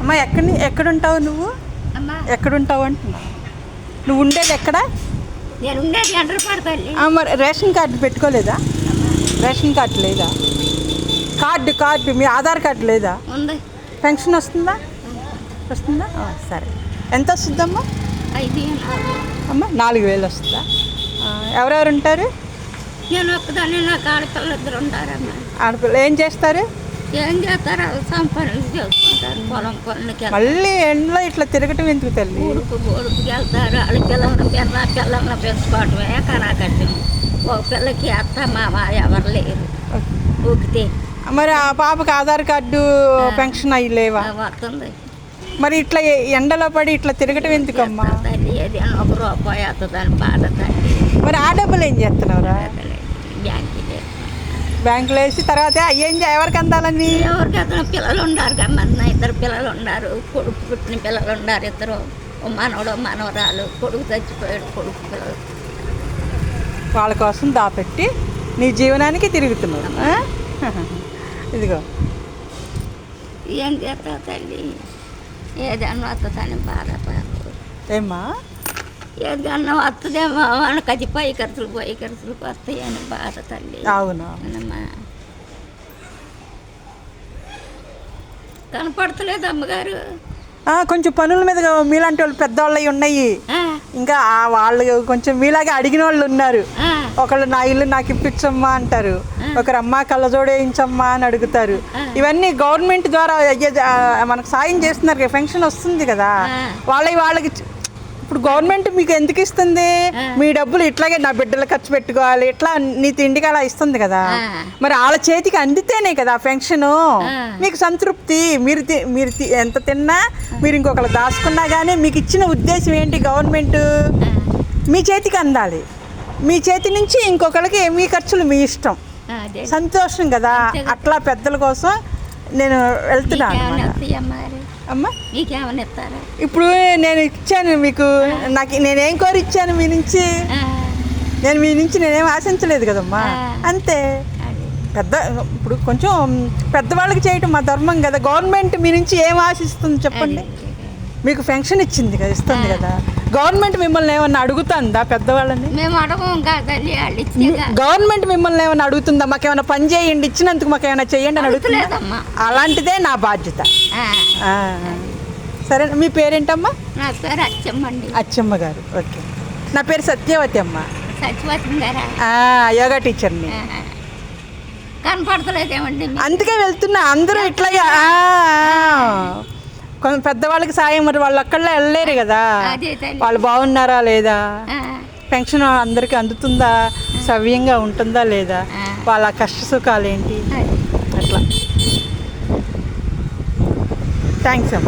అమ్మ ఎక్కడుంటావు నువ్వు? ఎక్కడుంటావు అంటున్నా. నువ్వు ఉండేది ఎక్కడ? నేను ఉండేది ఎండ్రపడతల్లి. మరి రేషన్ కార్డు పెట్టుకోలేదా? రేషన్ కార్డు లేదా? కార్డు మీ ఆధార్ కార్డు లేదా? ఉంది. పెన్షన్ వస్తుందా? సరే. ఎంత వస్తుందమ్మా? 5,000. అమ్మ 4,000 వస్తుందా? ఎవరెవరు ఉంటారు? నేను ఒక్కదాన్ని, నాకు ఆడపిల్లలు 2 ఉంటారమ్మా. ఆడపిల్ల ఏం చేస్తారు? ఏం చేస్తారు? పనులు చేసుకుంటారు, పొలం పనులకి. మళ్ళీ ఎండలో ఇట్లా తిరగటం ఎందుకు తల్లి? ఊరుకుకి వెళ్తారు. వాళ్ళ పిల్లలను పెంచుకోవటమే కనాకట్టం. ఒక పిల్లకి అత్త మామ ఎవరు లేరు ఊకితే. మరి ఆ పాపకి ఆధార్ కార్డు పెన్షన్ అవి లేవా? వస్తుంది. మరి ఇట్లా ఎండలో పడి ఇట్లా తిరగటం ఎందుకమ్మా? తల్లి ఏదైనా 1 రూపాయి వస్తుందని బాధ తల్లి. మరి ఆ డబ్బులు ఏం చేస్తున్నావురా? బ్యాంకులో వేసి తర్వాత ఎవరికి అందాలని? ఎవరికి అతను పిల్లలు ఉన్నారు కమ్మన్న, 2 పిల్లలు ఉన్నారు. కొడుకు పుట్టిన పిల్లలు ఉన్నారు 2. మనవడు మనవరాలు. కొడుకు చచ్చిపోయాడు. కొడుకు పిల్లలు వాళ్ళ కోసం దాపెట్టి నీ జీవనానికి తిరుగుతున్నావు. ఇదిగో ఏం చేస్తావు తల్లి? ఏదన్నా వస్తుందని బాధపడదు. ఏమ్మా? ఏదన్నా వస్తుందేమో మనకు అది పోయి ఖర్చులు వస్తాయని బాధ తల్లి. అవునమ్మా. కనపడతలేదు అమ్మగారు. కొంచెం పనుల మీద మీలాంటి వాళ్ళు పెద్దవాళ్ళు ఉన్నాయి. ఇంకా వాళ్ళు కొంచెం మీలాగే అడిగిన వాళ్ళు ఉన్నారు. ఒకళ్ళు నా ఇల్లు నాకు ఇప్పించమ్మా అంటారు, ఒకరు అమ్మ కళ్ళజోడు వేయించమ్మా అని అడుగుతారు. ఇవన్నీ గవర్నమెంట్ ద్వారా మనకు సాయం చేస్తున్నారు. పెన్షన్ వస్తుంది కదా, వాళ్ళకి. ఇప్పుడు గవర్నమెంట్ మీకు ఎందుకు ఇస్తుంది? మీ డబ్బులు ఇట్లాగే నా బిడ్డలు ఖర్చు పెట్టుకోవాలి, ఇట్లా నీ తిండికి అలా ఇస్తుంది కదా. మరి వాళ్ళ చేతికి అందితేనే కదా పెన్షను. మీకు సంతృప్తి. మీరు ఎంత తిన్నా, మీరు ఇంకొకరు దాచుకున్నా కానీ మీకు ఇచ్చిన ఉద్దేశం ఏంటి? గవర్నమెంట్ మీ చేతికి అందాలి. మీ చేతి నుంచి ఇంకొకరికి మీ ఖర్చులు మీ ఇష్టం. సంతోషం కదా. అట్లా పెద్దల కోసం నేను వెళ్తున్నాను అమ్మా. ఇప్పుడు నేను ఇచ్చాను మీకు. నేనేం కోరి ఇచ్చాను మీ నుంచి? నేనేం ఆశించలేదు కదమ్మా. అంతే. ఇప్పుడు కొంచెం పెద్దవాళ్ళకి చేయటం మా ధర్మం కదా. గవర్నమెంట్ మీ నుంచి ఏం ఆశిస్తుంది చెప్పండి? మీకు పెన్షన్ ఇచ్చింది కదా, ఇస్తుంది కదా. గవర్నమెంట్ మిమ్మల్ని ఏమన్నా అడుగుతుందా? పెద్దవాళ్ళని మేము అడగం కదా. గవర్నమెంట్ మిమ్మల్ని ఏమన్నా అడుగుతుందా? మాకేమైనా పని చేయండి, ఇచ్చినందుకు మాకేమైనా చేయండి అని అడుగుతుందా? అలాంటిదే నా బాధ్యత. సరే. మీ పేరేంటమ్మా? నా పేరు అచ్చమ్మండి. అచ్చమ్మ గారు. ఓకే. నా పేరు సత్యవతి అమ్మ. సత్యవతి గారా? యోగా టీచర్ని. కనపడతలేదేమండి? అందుకే వెళ్తున్నా. అందరూ ఇట్లాగే కొంచెం పెద్దవాళ్ళకి సాయం. మరి వాళ్ళు అక్కడలో వెళ్ళలేరు కదా. వాళ్ళు బాగున్నారా లేదా, పెన్షన్ అందరికీ అందుతుందా, సవ్యంగా ఉంటుందా లేదా, వాళ్ళ కష్ట సుఖాలు ఏంటి, అట్లా. థ్యాంక్స్ అమ్మ.